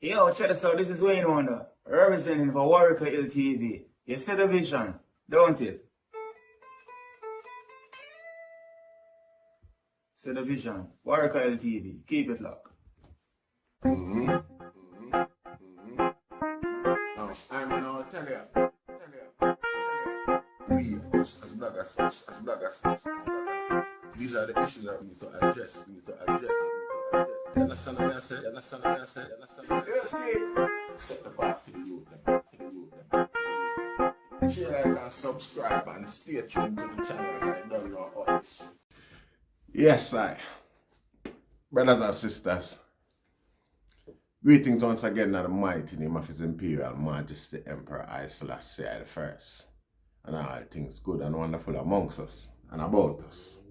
Yo, check this out. This is Wayne Wonder, representing for Warrior LTV. You see the vision, don't it? See the vision. Warrior LTV. Keep it locked. I'm gonna tell you. We, as bloggers, these are the issues that we need to address. You understand what I said? Set the bar for the youth. Share, like, and subscribe, and stay tuned to the channel. I don't know all this shit. Yes, brothers and sisters, greetings once again in the mighty name of His Imperial Majesty Emperor I Selassie I I, and all things good and wonderful amongst us and about us.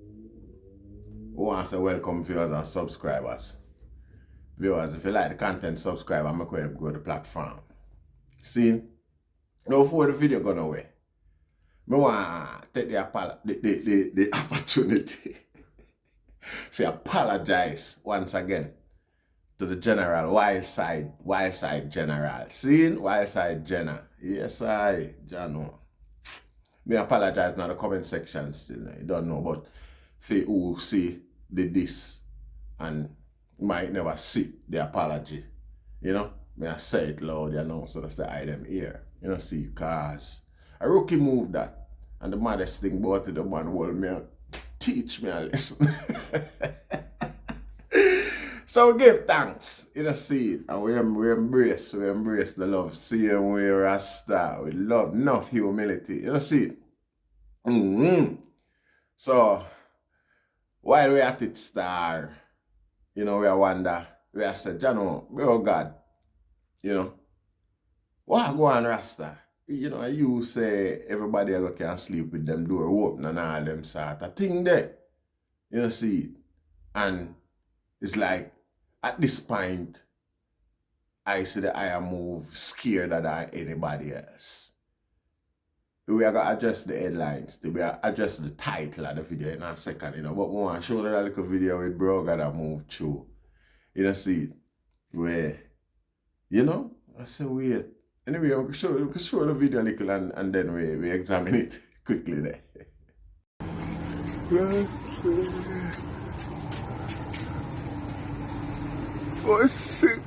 We want to say welcome viewers and subscribers. Viewers, if you like the content, subscribe and make way go to the platform. See, now before the video gone away, I want to take the opportunity to apologize once again to the General Wildside General. See, Wildside General. Yes, Jano. Me apologize in the comment section still. I don't know, but for who see this and might never see the apology. You know, me I say it loud, you know, so that's the item here. You know, see, cause a rookie move that. And the maddest thing about it, the man will me teach me a lesson. So we give thanks, you know, see it, and we embrace the love. See him, we Rasta, we love enough humility, you know, see it. So, while we at it star, you know, we wonder, we say, Jano, oh God, you know, what go on Rasta? You know, you say everybody can sleep with them door open and all them sort of thing there. You know, see it. And it's like, at this point, I see the eye move scared than anybody else. We are going to address the headlines, we are address the title of the video in a second, you know, but we want to show that little video with bro that move through. You know, see it, where, you know, I say, wait. Anyway, we can show the video a little and then we examine it quickly there. For six.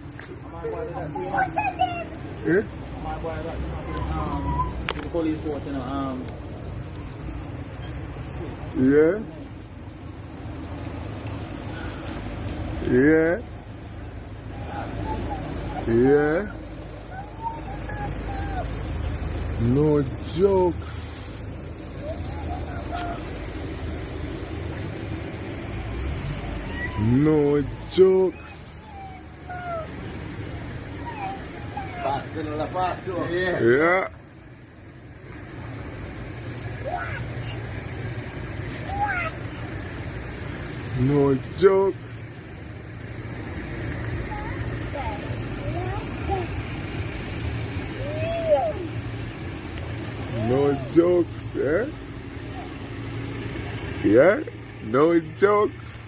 Yeah? The police force, you know, Yeah. No jokes. No jokes. Yeah. No jokes. No jokes, yeah? Yeah? No jokes.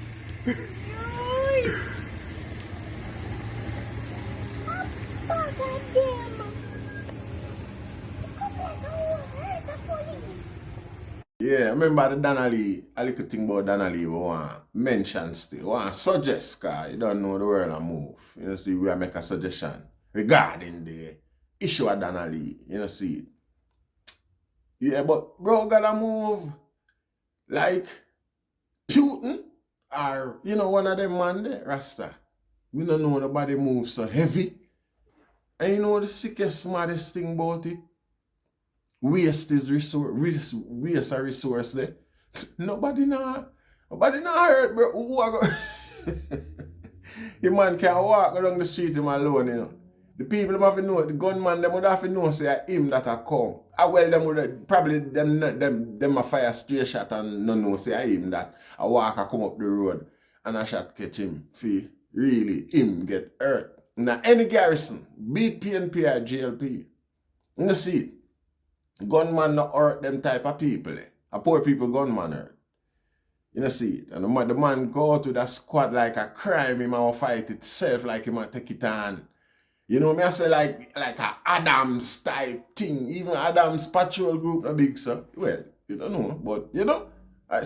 Yeah, remember the Donna Lee, a little thing about Donna Lee we want mention still, want suggest, cause you don't know the world and move. You know, see, we make a suggestion regarding the issue of Donna Lee, you know, see it. Yeah, but bro gotta move like Putin or, you know, one of them man there, Rasta. We don't know nobody move so heavy. And you know the sickest, smartest thing about it? Waste is resource, waste a resource there. Nobody not hurt, bro. Who I go? The man can't walk along the street him alone, you know. The people them have to know, the gunman them would have to know say him that a come. Well them would probably them a fire straight shot and no know say him that a walker come up the road and a shot catch him. Fee really him get hurt. Now any garrison, be it PNP or GLP. You see it. Gunman not hurt them type of people. A poor people gunman hurt. You know, see it. And the man go out with a squad like a crime, he might fight itself like he might take it on. You know, me I say like a Adams type thing. Even Adams patrol group no big, so. Well, you don't know, but you know.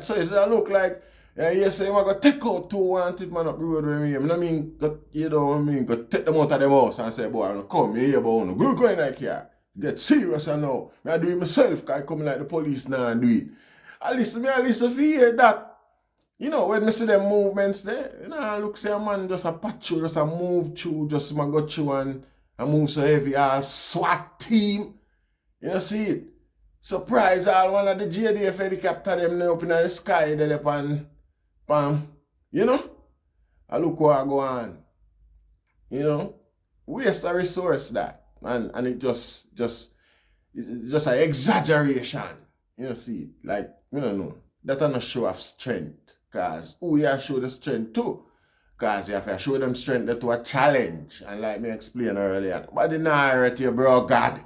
So it look like you say, I'm going to take out 2 man up the road with me. I mean, you know what I mean? Go take them out of them house and say, boy, I'm going to come here, but I'm going to go in like here. Get serious now. I do it myself, because I come like the police now and do it. I listen for hear that. You know, when I see them movements there, you know, I look, say a man just a patrol, just a move through, just go through and move so heavy, all SWAT team. You know, see it? Surprise, all one of the JDF helicopter them up in the sky, they upon, you know? I look what go on. You know? Waste a resource that. And it just an exaggeration. You know, see, like, you don't know. That not show of strength. Because who you show the strength to? Because you have to show them strength to a challenge. And like me explained earlier, but the narrative, you, bro, God.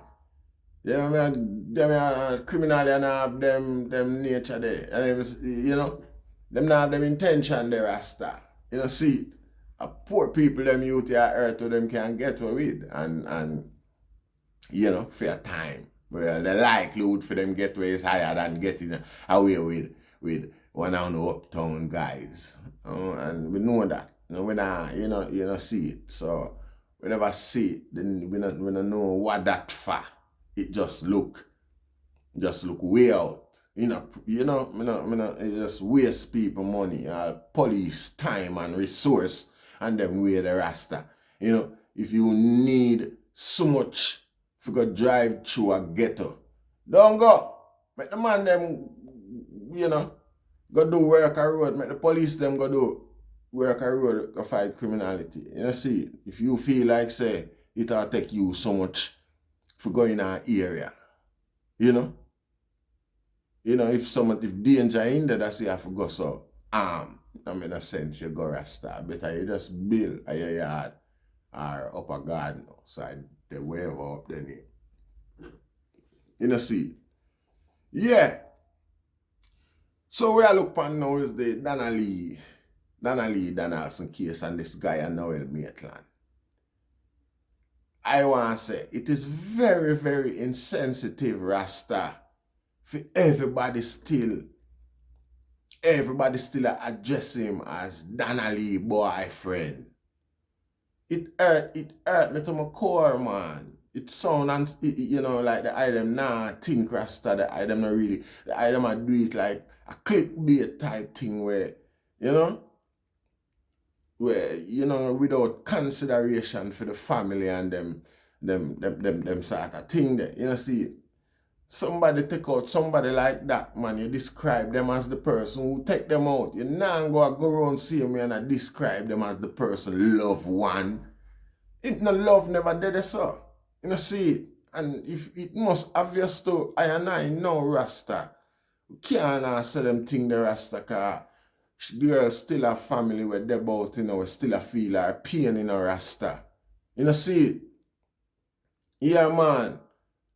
You know, them criminal and have them nature there. And you know, them not have them intention there, Rasta. You know, see it. A poor people, them youth here earth to them can get away with. And you know, for a time. Well, the likelihood for them get away is higher than getting away with one of the uptown guys. And we know that. You know, we not, you know, see it. So we never see it. Then we don't know what that for. It just look way out. You know, it just waste people money, police time and resource, and them way the Rasta. You know, if you need so much to go drive through a ghetto, don't go. Make the man them, you know, go do work a road. Make the police them go do work a road, go fight criminality. You know, see, if you feel like, say, it'll take you so much for going in an area, you know? You know, if danger in there, that's you have to go so arm. I mean, in a sense, you go Rasta. Better you just build a yard or up a garden outside the wherever up there. You know, see? Yeah. So where I look upon now is the Donna Lee Donaldson case and this guy and Noel Maitland. I want to say it is very, very insensitive, Rasta, for everybody still address him as Donna Lee boyfriend. It hurt me to my core, man. It sound and you know, like the item nah think, Rasta, the item not really, the item I do it like a clickbait type thing where, you know, without consideration for the family and them sort of thing there. You know, see, somebody take out somebody like that, man, you describe them as the person who take them out. You now go around see me and I describe them as the person love one. If no love never did so. You know, see it. And if it must obvious to I and I know Rasta. We can't say them thing the Rasta car. Girl still a family where they both, you know, still a feel her pain in a Rasta. You know, see it? Yeah, man.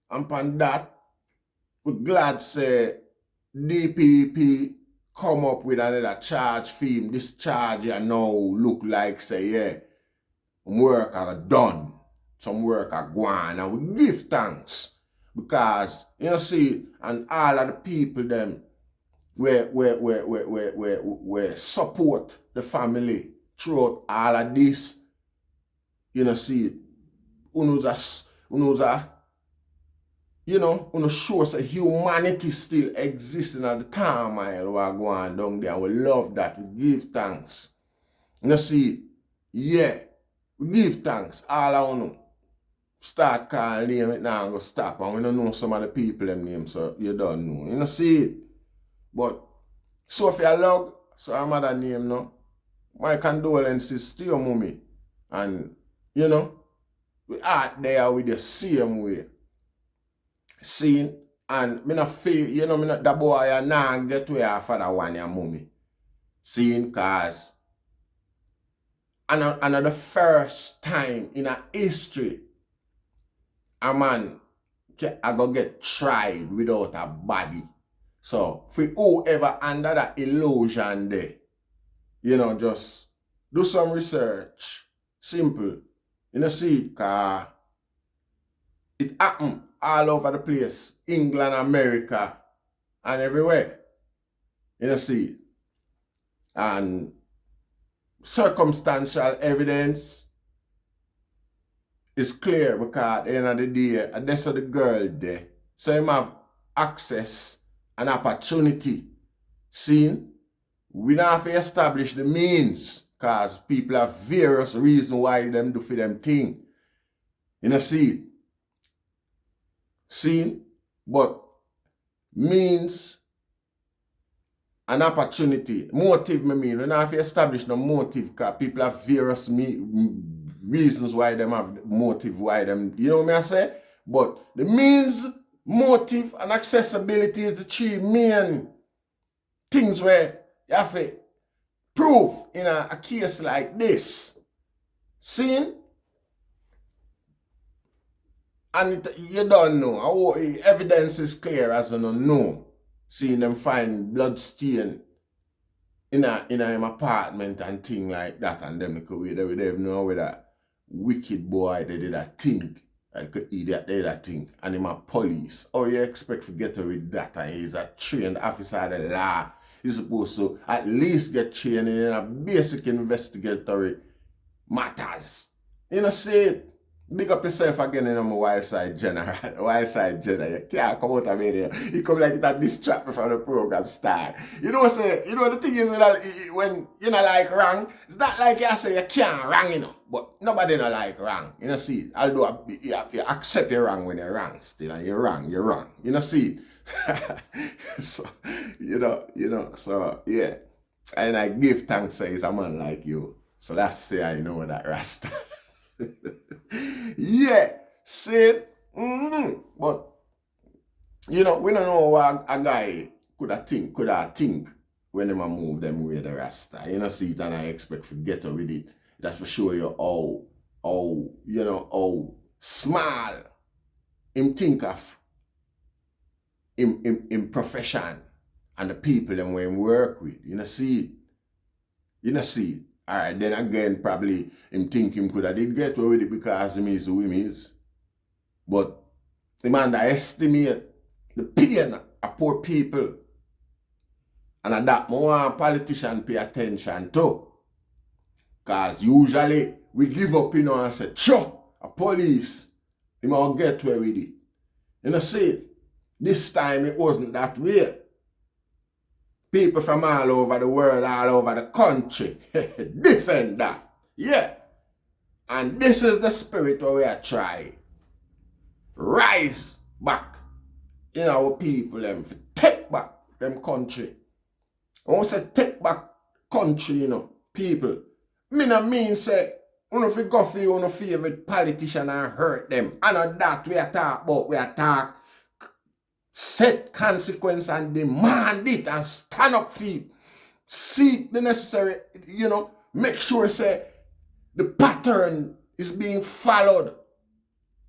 And upon that, we're glad say DPP come up with another charge for him. This charge here now look like say, yeah, work are done. Some work are gone. And we give thanks. Because, you know, see, and all of the people them where support the family throughout all of this, you know, see, uno shows that humanity still existing at the turmoil we are going down there. We love that. We give thanks. You know, see, yeah, we give thanks. All I know. Start calling name it now and go stop. And we don't know some of the people them name, so you don't know. You know, see it. But Sophia Log, so her mother name no. My condolences to your mommy. And you know, we out there with the same way. Seeing and me not feel, you know, me not that boy ya nah get where her father want your mommy. Seeing cause another first time in a history a man I go get tried without a body. So, for whoever under that illusion there, you know, just do some research. Simple. You know, see, cause it happened all over the place. England, America, and everywhere. You know, see. And circumstantial evidence is clear because at the end of the day, that's the girl there. So him have access and opportunity. See, we don't have to establish the means because people have various reasons why them do for them thing. You know, see? See? But means and opportunity. Motive, me mean. We don't have to establish no motive because people have various reasons why them have motive, why them, you know what I say? But the means, motive, and accessibility is the three main things where you have to prove in a case like this. See? And you don't know. Evidence is clear as you don't know. Seeing them find blood stain in an apartment and thing like that, and them they don't know whether wicked boy they did that thing. Like an idiot they did that thing. And him a police. Or you expect to get away with that, and he's a trained officer of the law. He's supposed to at least get trained in a basic investigatory matters. You know, say it. Big up yourself again in my wild side general. Wild side general. You can't come out of here. You come like it and distract me from the program start. You know, say, you know, the thing is that when you not like wrong, it's not like you say you can't wrong, you know. But nobody not like wrong. You know, see, although you accept you're wrong when you're wrong still, and you're wrong. You know, see. So, you know, so yeah. And I give thanks to a man like you. So that's say I know that Rasta. Yeah, see, but you know, we don't know what a guy could have think when him a move them way the Rasta. You know, see it, and I expect to get with it. That's for sure you how small him think of him profession and the people them when him work with. You know, see it. Alright, then again, probably him think him could have did get away with it because him is who him is. But him underestimate the pain of poor people. And that more politicians pay attention to. Because usually we give up, you know, and say, sure, a police, him will get away with it. You know, see, this time it wasn't that way. People from all over the world, all over the country, defend that. Yeah. And this is the spirit where we are trying. Rise back in our people, them, take back them country. When we say take back country, you know, people, me no mean say, if you go for your favorite politician and hurt them. And that we are talk about, we are talk set consequence and demand it and stand up for it. Seek the necessary, you know, make sure say the pattern is being followed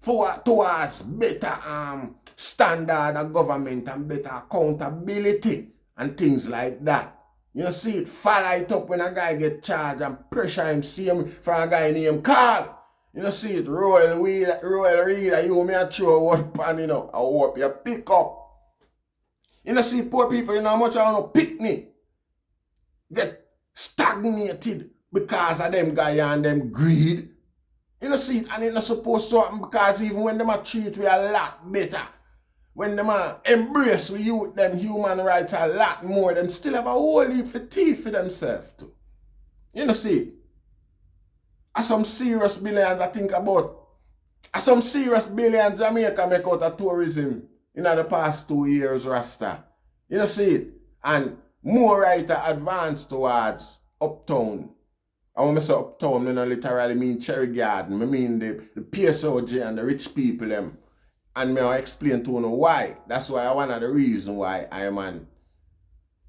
towards better standard of government and better accountability and things like that. You know, see it, follow it up when a guy get charged and pressure him, see him from a guy named Carl. You know, see it, Royal Reader, you may have throw what pan, you know, I hope you pick up. You know, see poor people, you know how much I want to pick me. Get stagnated because of them guy and them greed. You know, see it, and it's not supposed to happen because even when them treat we a lot better, when them embrace we youth, them human rights a lot more, them still have a whole heap for teeth for themselves too. You know, see it. Some serious billions I think about. Some serious billions Jamaica make out of tourism in the past 2 years, Rasta. You know, see it? And more right advance towards uptown. And when I say uptown, I don't literally mean Cherry Garden. I mean the PSOJ and the rich people them. And I'll explain to you why. That's why one of the reasons why I am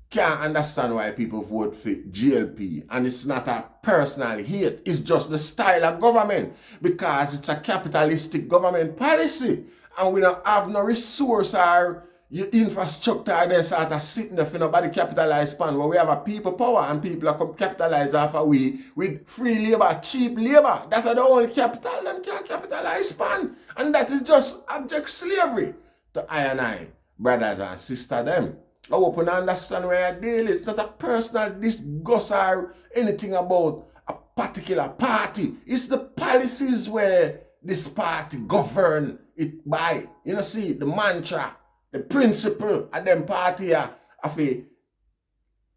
can't understand why people vote for GLP, and it's not a personal hate, it's just the style of government because it's a capitalistic government policy and we don't have no resource or your infrastructure then sort of sitting there for nobody capitalize upon, where we have a people power and people are capitalize off of we with free labor, cheap labor. That's the only capital them can capitalize upon. And that is just abject slavery to I and I, brothers and sisters them. I hope you understand where I deal. It's not a personal disgust or anything about a particular party. It's the policies where this party govern it by. You know, see, the mantra, the principle of them party of a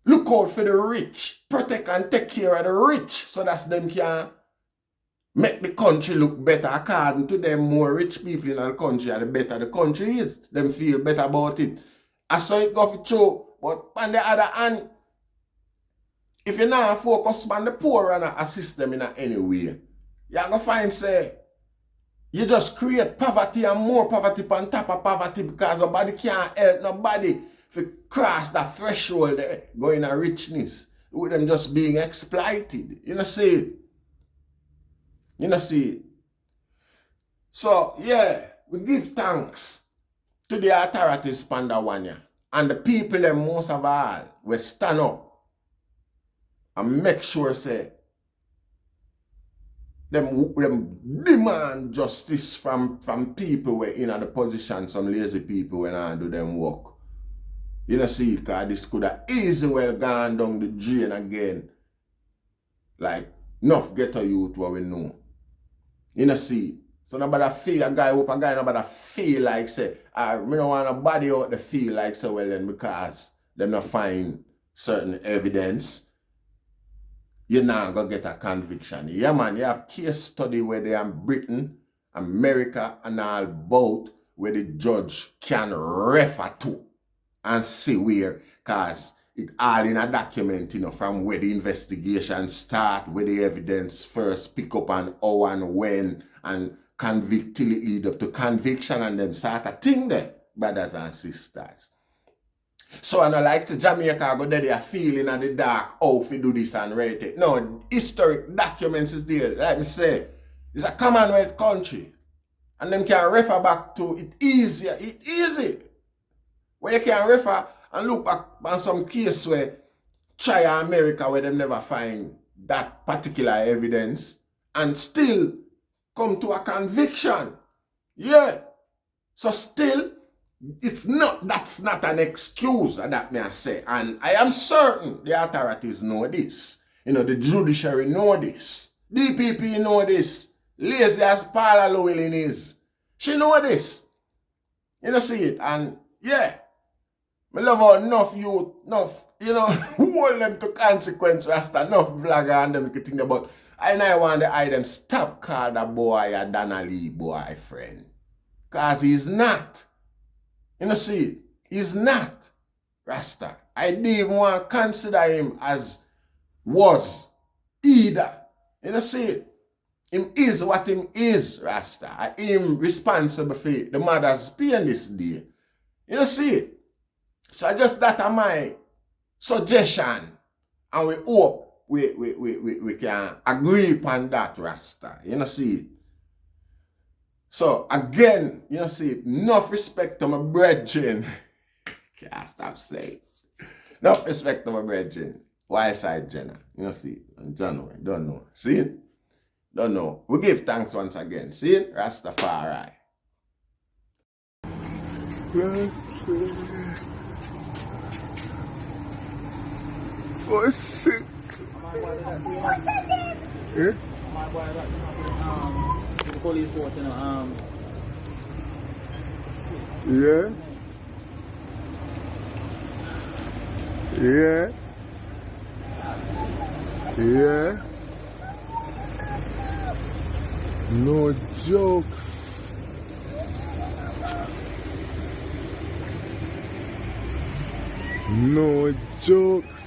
look out for the rich, protect and take care of the rich, so that them can make the country look better. According to them, more rich people in the country, the better the country is. Them feel better about it. I saw it go for true, but on the other hand, if you not focus on the poor and assist them in any way, you're going to find, say, you just create poverty and more poverty on top of poverty because nobody can't help nobody to cross that threshold there, going to richness, with them just being exploited. You know, see it? You know, see it? So, yeah, we give thanks to the authorities panda one year. And the people them most of all will stand up and make sure say them demand justice from people who are in the position, some lazy people when I do them work. You know, see, because this could have easily well gone down the drain again. Like, enough ghetto youth what we know. You know, see. So nobody feel nobody feel like say, I don't want nobody out to feel like say, well then because them not find certain evidence, you're not gonna get a conviction. Yeah man, you have case study where they are in Britain, America and all both where the judge can refer to and see where, cause it all in a document, you know, from where the investigation start, where the evidence first pick up and how and when and convict till it lead up to conviction and them sort of thing there, brothers and sisters. So I don't like to Jamaica go there, they are feeling in the dark, how if you do this and rate it. No, historic documents is there. Like me say, it's a Commonwealth country. And them can refer back to it easier. It easy. Where you can refer and look back on some case where try America where them never find that particular evidence and still come to a conviction. Yeah. So still, that's not an excuse that may I say. And I am certain the authorities know this. You know, the judiciary know this. DPP know this. Lazy as Paula Llewellyn is. She know this. You know, see it. And yeah, I love how enough youth, you know, hold them to consequence, Rasta, enough blogger and them think about. And I want to them stop call the boy a Donna Lee boyfriend. Because he's not. You know, see it? He's not Rasta. I didn't even want to consider him as was either. You know, see it? Him is what him is, Rasta. I am responsible for the mother's pain this day. You know, see it? So just that are my suggestion. And we hope we can agree upon that, Rasta. You know, see it? So again, you know, see, enough respect to my brethren. Can't stop saying. Enough respect to my brethren. Why side Jenna? You know, see, and January, don't know. See it? Don't know. We give thanks once again. See it? Rastafari. For six. Yeah? The police force, you know, Yeah. Yeah. Yeah. No jokes. No jokes.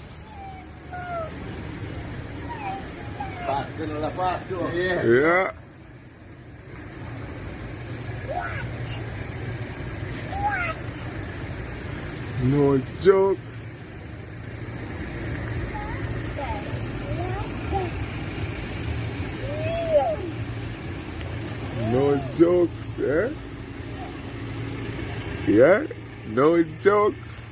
yeah. Yeah. No jokes. No jokes, eh? Yeah? No jokes.